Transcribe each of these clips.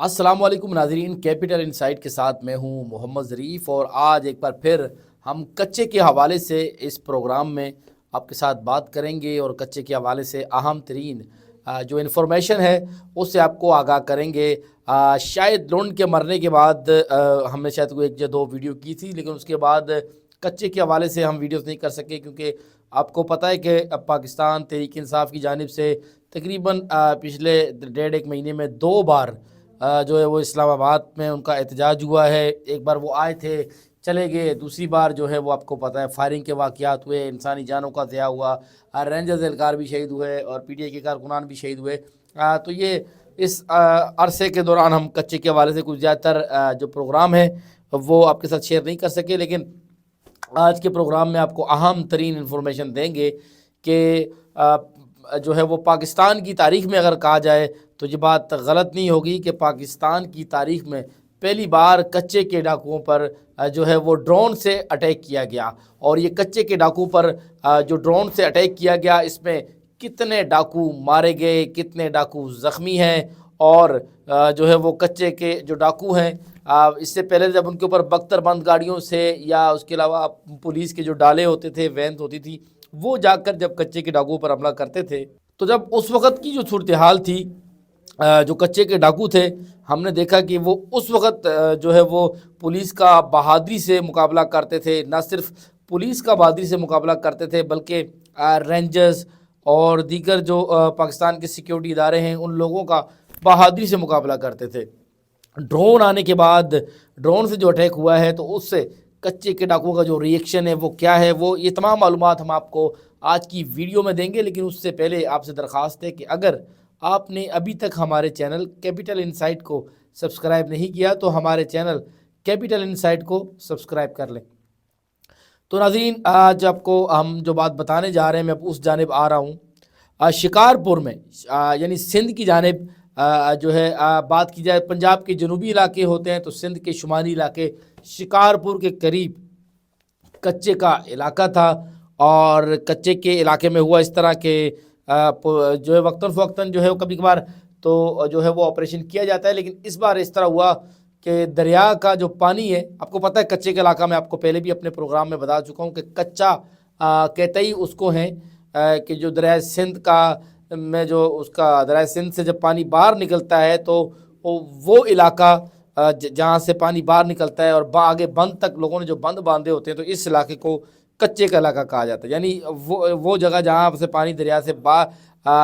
अस्सलाम वालेकुम नाजरीन, कैपिटल इनसाइट के साथ मैं हूं मोहम्मद ज़रीफ़। और आज एक बार फिर हम कच्चे के हवाले से इस प्रोग्राम में आपके साथ बात करेंगे और कच्चे के हवाले से अहम तरीन जो इन्फॉर्मेशन है उससे आपको आगाह करेंगे। शायद लोन के मरने के बाद हमने शायद कोई एक या दो वीडियो की थी, लेकिन उसके बाद कच्चे के हवाले से हम वीडियोस नहीं कर सके, क्योंकि आपको पता है कि पाकिस्तान तहरीक इंसाफ की जानिब से तकरीबन पिछले डेढ़ एक महीने में दो बार जो है वो इस्लामाबाद में उनका एहतजाज हुआ है। एक बार वो आए थे, चले गए। दूसरी बार जो है वो आपको पता है फायरिंग के वाक़यात हुए, इंसानी जानों का ज़िया हुआ, रेंजर्स एहलकार भी शहीद हुए और पीटीआई के कारकुनान भी शहीद हुए। तो ये इस अरसे के दौरान हम कच्चे के हवाले से कुछ ज़्यादातर जो प्रोग्राम है वो आपके साथ शेयर नहीं कर सके, लेकिन आज के प्रोग्राम में आपको अहम तरीन इन्फॉर्मेशन देंगे कि जो है वो पाकिस्तान की तारीख़ में अगर कहा जाए तो ये बात गलत नहीं होगी कि पाकिस्तान की तारीख़ में पहली बार कच्चे के डाकुओं पर जो है वो ड्रोन से अटैक किया गया। और ये कच्चे के डाकू पर जो ड्रोन से अटैक किया गया, इसमें कितने डाकू मारे गए, कितने डाकू ज़ख्मी हैं, और जो है वो कच्चे के जो डाकू हैं इससे पहले जब उनके ऊपर बख्तरबंद गाड़ियों से या उसके अलावा पुलिस के जो डाले होते थे, वैन होती थी, वो जाकर जब कच्चे के डाकुओं पर हमला करते थे, तो जब उस वक़्त की जो सूरत हाल थी, जो कच्चे के डाकू थे, हमने देखा कि वो उस वक़्त जो है वो पुलिस का बहादुरी से मुकाबला करते थे। ना सिर्फ पुलिस का बहादुरी से मुकाबला करते थे, बल्कि रेंजर्स और दीगर जो पाकिस्तान के सिक्योरिटी इदारे हैं उन लोगों का बहादुरी से मुकाबला करते थे। ड्रोन आने के बाद, ड्रोन से जो अटैक हुआ है, तो उससे कच्चे के डाकुओं का जो रिएक्शन है वो क्या है, वो ये तमाम मालूमात हम आपको आज की वीडियो में देंगे। लेकिन उससे पहले आपसे दरख्वास्त है कि अगर आपने अभी तक हमारे चैनल कैपिटल इनसाइट को सब्सक्राइब नहीं किया तो हमारे चैनल कैपिटल इनसाइट को सब्सक्राइब कर लें। तो नाज़रीन, आज आपको हम जो बात बताने जा रहे हैं, मैं उस जानिब आ रहा हूँ। शिकारपुर में यानी सिंध की जानिब जो है बात की जाए, पंजाब के जनूबी इलाके होते हैं तो सिंध के शुमाली इलाके शिकारपुर के करीब कच्चे का इलाका था। और कच्चे के इलाके में हुआ इस तरह के जो है वक्तन फ़वक्तन जो है कभी कभार तो जो है वो ऑपरेशन किया जाता है, लेकिन इस बार इस तरह हुआ कि दरिया का जो पानी है, आपको पता है कच्चे के इलाका में, आपको पहले भी अपने प्रोग्राम में बता चुका हूँ कि कच्चा कहते ही उसको हैं कि जो दरिया सिंध का में जो उसका दरिया सिंध से जब पानी बाहर निकलता है तो वो इलाका जहाँ से पानी बाहर निकलता है और आगे बंद तक लोगों ने जो बंद बांधे होते हैं, तो इस इलाके को कच्चे का इलाका कहा जाता है। यानी वो जगह जहाँ से पानी दरिया से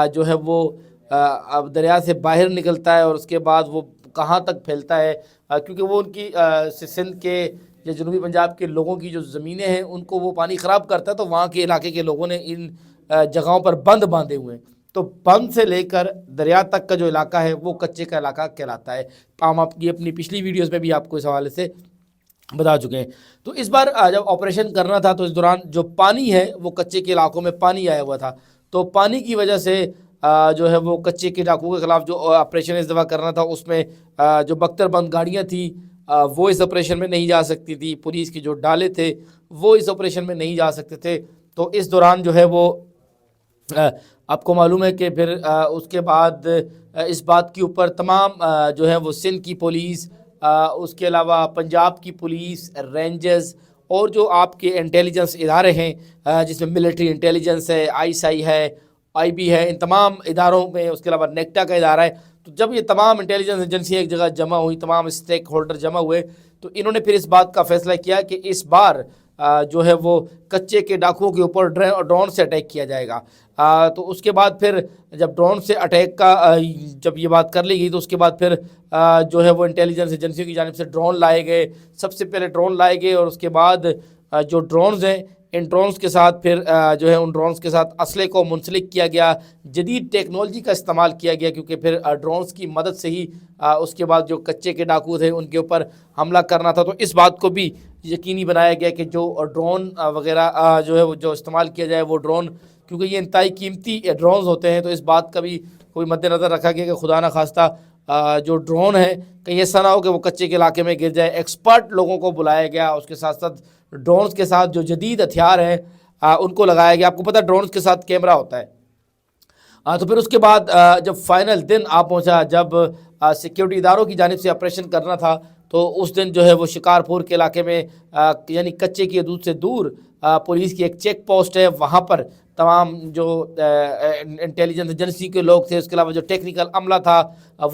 जो है वो अब दरिया से बाहर निकलता है और उसके बाद वो कहाँ तक फैलता है, क्योंकि वो उनकी सिंध के या जनूबी पंजाब के लोगों की जो ज़मीनें हैं उनको वो पानी ख़राब करता है, तो वहाँ के इलाके के लोगों ने इन जगहों पर बंद बांधे हुए हैं। तो बंद से लेकर दरिया तक का जो इलाका है वो कच्चे का इलाका कहलाता है। हम आपकी अपनी पिछली वीडियोज़ में भी आपको इस हवाले से बता चुके हैं। तो इस बार जब ऑपरेशन करना था तो इस दौरान जो पानी है वो कच्चे के इलाकों में पानी आया हुआ था, तो पानी की वजह से जो है वो कच्चे के डाकुओं के ख़िलाफ़ जो ऑपरेशन इस दफ़ा करना था उसमें जो बख्तरबंद गाड़ियाँ थी वो इस ऑपरेशन में नहीं जा सकती थी, पुलिस के जो डाले थे वो इस ऑपरेशन में नहीं जा सकते थे। तो इस दौरान जो है वो आपको मालूम है कि फिर उसके बाद इस बात के ऊपर तमाम जो है वो सिंध की पुलिस, उसके अलावा पंजाब की पुलिस, रेंजर्स और जो आपके इंटेलिजेंस इदारे हैं जिसमें मिलिट्री इंटेलिजेंस है, आईएसआई है, आईबी है, इन तमाम इदारों में, उसके अलावा नेक्टा का इदारा है, तो जब ये तमाम इंटेलिजेंस एजेंसियाँ एक जगह जमा हुई, तमाम स्टेक होल्डर जमा हुए, तो इन्होंने फिर इस बात का फैसला किया कि इस बार जो है वो कच्चे के डाकुओं के ऊपर ड्रोन से अटैक किया जाएगा। तो उसके बाद फिर जब ड्रोन से अटैक का जब ये बात कर ली गई, तो उसके बाद फिर जो है वो इंटेलिजेंस एजेंसियों की जानिब से ड्रोन लाए गए। सबसे पहले ड्रोन लाए गए और उसके बाद जो ड्रोन्स हैं, इन ड्रोन्स के साथ फिर जो है उन ड्रोन्स के साथ असले को मुंसलिक किया गया, जदीद टेक्नोलॉजी का इस्तेमाल किया गया, क्योंकि फिर ड्रोन्स की मदद से ही उसके बाद जो कच्चे के डाकू थे उनके ऊपर हमला करना था। तो इस बात को भी यकीनी बनाया गया कि जो ड्रोन वगैरह जो है वो जो इस्तेमाल किया जाए, वो ड्रोन, क्योंकि ये इंतहाई कीमती ड्रोन्स होते हैं, तो इस बात का भी कोई मद्देनज़र रखा गया कि खुदा न खास्ता जो ड्रोन है कहीं ऐसा ना हो कि वो कच्चे के इलाके में गिर जाए। एक्सपर्ट लोगों को बुलाया गया, उसके साथ साथ ड्रोन्स के साथ जो जदीद हथियार हैं उनको लगाया गया। आपको पता है ड्रोन्स के साथ कैमरा होता है। तो फिर उसके बाद जब फाइनल दिन आ पहुंचा, जब سیکیورٹی اداروں کی جانب سے آپریشن کرنا تھا، تو اس دن جو ہے وہ شکارپور کے علاقے میں یعنی کچے کی حدود سے دور پولیس کی ایک چیک پوسٹ ہے، وہاں پر تمام جو انٹیلیجنس ایجنسی کے لوگ تھے، اس کے علاوہ جو ٹیکنیکل عملہ تھا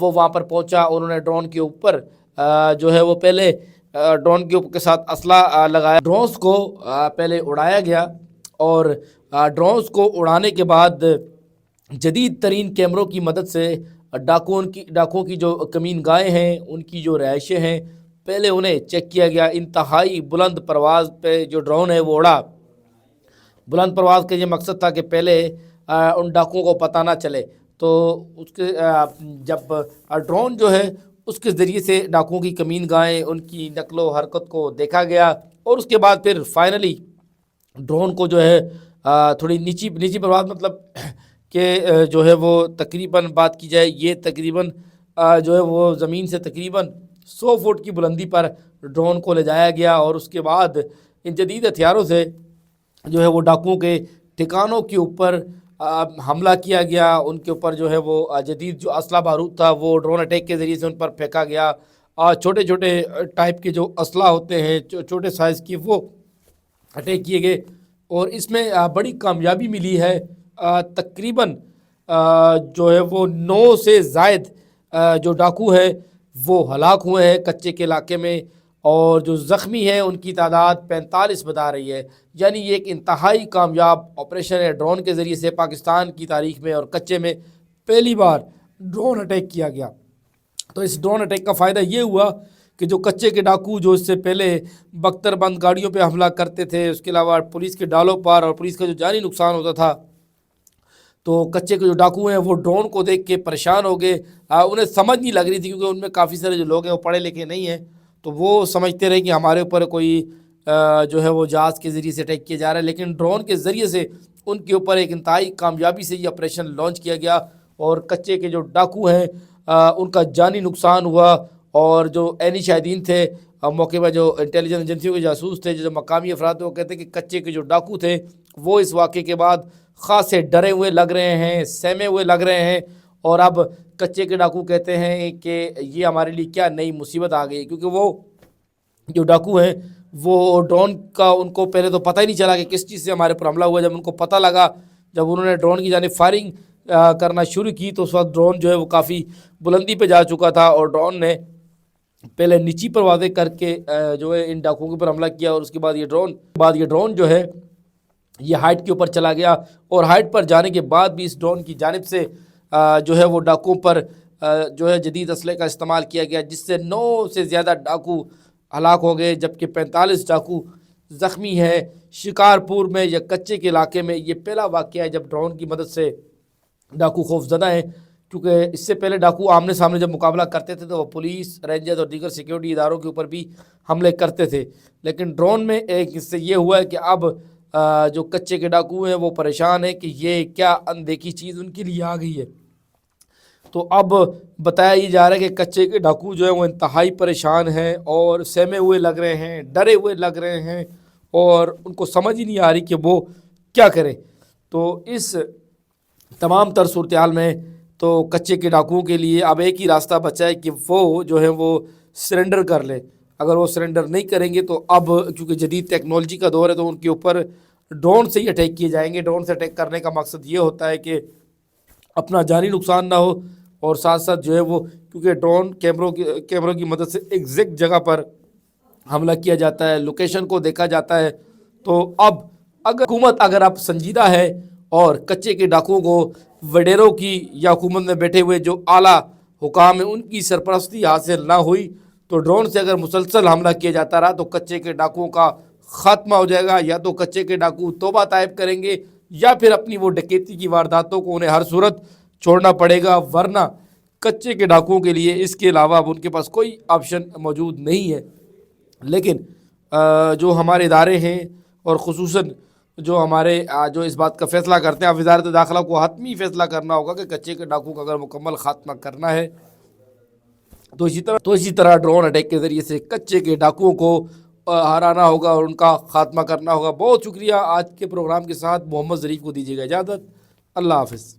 وہ وہاں پر پہنچا. انہوں نے ڈرون کے اوپر جو ہے وہ پہلے ڈرون کے اوپر کے ساتھ اسلحہ لگایا. ڈرونز کو پہلے اڑایا گیا، اور ڈرونز کو اڑانے کے بعد جدید ترین کیمروں کی مدد سے ڈاکوؤں کی جو کمین گاہیں ہیں، ان کی جو رہائشیں ہیں، پہلے انہیں چیک کیا گیا. انتہائی بلند پرواز پہ جو ڈرون ہے وہ اڑا. بلند پرواز کا یہ مقصد تھا کہ پہلے ان ڈاکوؤں کو پتہ نہ چلے، تو اس کے جب ڈرون جو ہے اس کے ذریعے سے ڈاکوؤں کی کمین گاہیں، ان کی نقل و حرکت کو دیکھا گیا، اور اس کے بعد پھر فائنلی ڈرون کو جو ہے تھوڑی نیچی پرواز، مطلب کہ جو ہے وہ تقریباً بات کی جائے، یہ تقریباً جو ہے وہ زمین سے تقریباً 100 فٹ کی بلندی پر ڈرون کو لے جایا گیا، اور اس کے بعد ان جدید ہتھیاروں سے جو ہے وہ ڈاکوؤں کے ٹھکانوں کے اوپر حملہ کیا گیا. ان کے اوپر جو ہے وہ جدید جو اسلحہ بارود تھا وہ ڈرون اٹیک کے ذریعے سے ان پر پھینکا گیا. چھوٹے چھوٹے ٹائپ کے جو اسلحہ ہوتے ہیں چھوٹے سائز کی، وہ اٹیک کیے گئے، اور اس میں بڑی کامیابی ملی ہے. تقریباً جو ہے وہ 9 سے زائد جو ڈاکو ہے وہ ہلاک ہوئے ہیں کچے کے علاقے میں، اور جو زخمی ہیں ان کی تعداد 45 بتا رہی ہے. یعنی یہ ایک انتہائی کامیاب آپریشن ہے. ڈرون کے ذریعے سے پاکستان کی تاریخ میں اور کچے میں پہلی بار ڈرون اٹیک کیا گیا. تو اس ڈرون اٹیک کا فائدہ یہ ہوا کہ جو کچے کے ڈاکو جو اس سے پہلے بختر بند گاڑیوں پہ حملہ کرتے تھے، اس کے علاوہ پولیس کے ڈالوں پر، اور پولیس کا جو جانی نقصان ہوتا تھا، تو کچے کے جو ڈاکو ہیں وہ ڈرون کو دیکھ کے پریشان ہو گئے. انہیں سمجھ نہیں لگ رہی تھی، کیونکہ ان میں کافی سارے جو لوگ ہیں وہ پڑھے لکھے نہیں ہیں، تو وہ سمجھتے رہے کہ ہمارے اوپر کوئی جو ہے وہ جہاز کے ذریعے سے اٹیک کیا جا رہا ہے. لیکن ڈرون کے ذریعے سے ان کے اوپر ایک انتہائی کامیابی سے یہ آپریشن لانچ کیا گیا، اور کچے کے جو ڈاکو ہیں ان کا جانی نقصان ہوا. اور جو عینی شاہدین تھے موقع پر، جو انٹیلیجنس ایجنسیوں کے جاسوس تھے، جو مقامی افراد تھے، وہ کہتے ہیں کہ کچے کے جو ڈاکو تھے وہ اس واقعے کے بعد خاصے ڈرے ہوئے لگ رہے ہیں، سہمے ہوئے لگ رہے ہیں. اور اب کچے کے ڈاکو کہتے ہیں کہ یہ ہمارے لیے کیا نئی مصیبت آ گئی، کیونکہ وہ جو ڈاکو ہیں وہ ڈرون کا ان کو پہلے تو پتہ ہی نہیں چلا کہ کس چیز سے ہمارے اوپر حملہ ہوا. جب ان کو پتہ لگا، جب انہوں نے ڈرون کی جانب فائرنگ کرنا شروع کی، تو اس وقت ڈرون جو ہے وہ کافی بلندی پہ جا چکا تھا، اور ڈرون نے پہلے نیچی پروازیں کر کے جو ہے ان ڈاکوؤں کے اوپر حملہ کیا، اور اس کے بعد یہ ڈرون جو ہے یہ ہائٹ کے اوپر چلا گیا. اور ہائٹ پر جانے کے بعد بھی اس ڈرون کی جانب سے جو ہے وہ ڈاکوؤں پر جو ہے جدید اسلحے کا استعمال کیا گیا، جس سے 9 سے زیادہ ڈاکو ہلاک ہو گئے، جبکہ 45 ڈاکو زخمی ہے. شکارپور میں یا کچے کے علاقے میں یہ پہلا واقعہ ہے جب ڈرون کی مدد سے ڈاکو خوف زدہ ہیں، کیونکہ اس سے پہلے ڈاکو آمنے سامنے جب مقابلہ کرتے تھے تو وہ پولیس، رینجرز اور دیگر سیکیورٹی اداروں کے اوپر بھی حملے کرتے تھے. لیکن ڈرون میں ایک اس سے یہ ہوا ہے کہ اب جو کچے کے ڈاکو ہیں وہ پریشان ہیں کہ یہ کیا اندیکھی چیز ان کے لیے آ گئی ہے. تو اب بتایا یہ جا رہا ہے کہ کچے کے ڈاکو جو ہیں وہ انتہائی پریشان ہیں، اور سہمے ہوئے لگ رہے ہیں، ڈرے ہوئے لگ رہے ہیں، اور ان کو سمجھ ہی نہیں آ رہی کہ وہ کیا کریں. تو اس تمام تر صورتحال میں تو کچے کے ڈاکوؤں کے لیے اب ایک ہی راستہ بچا ہے کہ وہ جو ہے وہ سرنڈر کر لیں. اگر وہ سرنڈر نہیں کریں گے تو اب کیونکہ جدید ٹیکنالوجی کا دور ہے، تو ان کے اوپر ڈرون سے ہی اٹیک کیے جائیں گے. ڈرون سے اٹیک کرنے کا مقصد یہ ہوتا ہے کہ اپنا جانی نقصان نہ ہو، اور ساتھ ساتھ جو ہے وہ کیونکہ ڈرون کیمروں کی مدد سے ایگزیکٹ جگہ پر حملہ کیا جاتا ہے، لوکیشن کو دیکھا جاتا ہے. تو اب حکومت اگر اب سنجیدہ ہے اور کچے کے ڈاکوؤں کو وڈیروں کی یا حکومت میں بیٹھے ہوئے جو اعلیٰ حکام ہیں ان کی سرپرستی حاصل نہ ہوئی، تو ڈرون سے اگر مسلسل حملہ کیا جاتا رہا تو کچے کے ڈاکوؤں کا خاتمہ ہو جائے گا. یا تو کچے کے ڈاکو توبہ طائب کریں گے، یا پھر اپنی وہ ڈکیتی کی وارداتوں کو انہیں ہر صورت چھوڑنا پڑے گا. ورنہ کچے کے ڈاکوؤں کے لیے اس کے علاوہ اب ان کے پاس کوئی آپشن موجود نہیں ہے. لیکن جو ہمارے ادارے ہیں، اور خصوصاً جو ہمارے جو اس بات کا فیصلہ کرتے ہیں، اب وزارت داخلہ کو حتمی فیصلہ کرنا ہوگا کہ کچے کے ڈاکو کا اگر مکمل خاتمہ کرنا ہے تو اسی طرح ڈرون اٹیک کے ذریعے سے کچے کے ڈاکوؤں کو ہرانا ہوگا اور ان کا خاتمہ کرنا ہوگا. بہت شکریہ. آج کے پروگرام کے ساتھ محمد ظریف کو دیجیے گا اجازت. اللہ حافظ.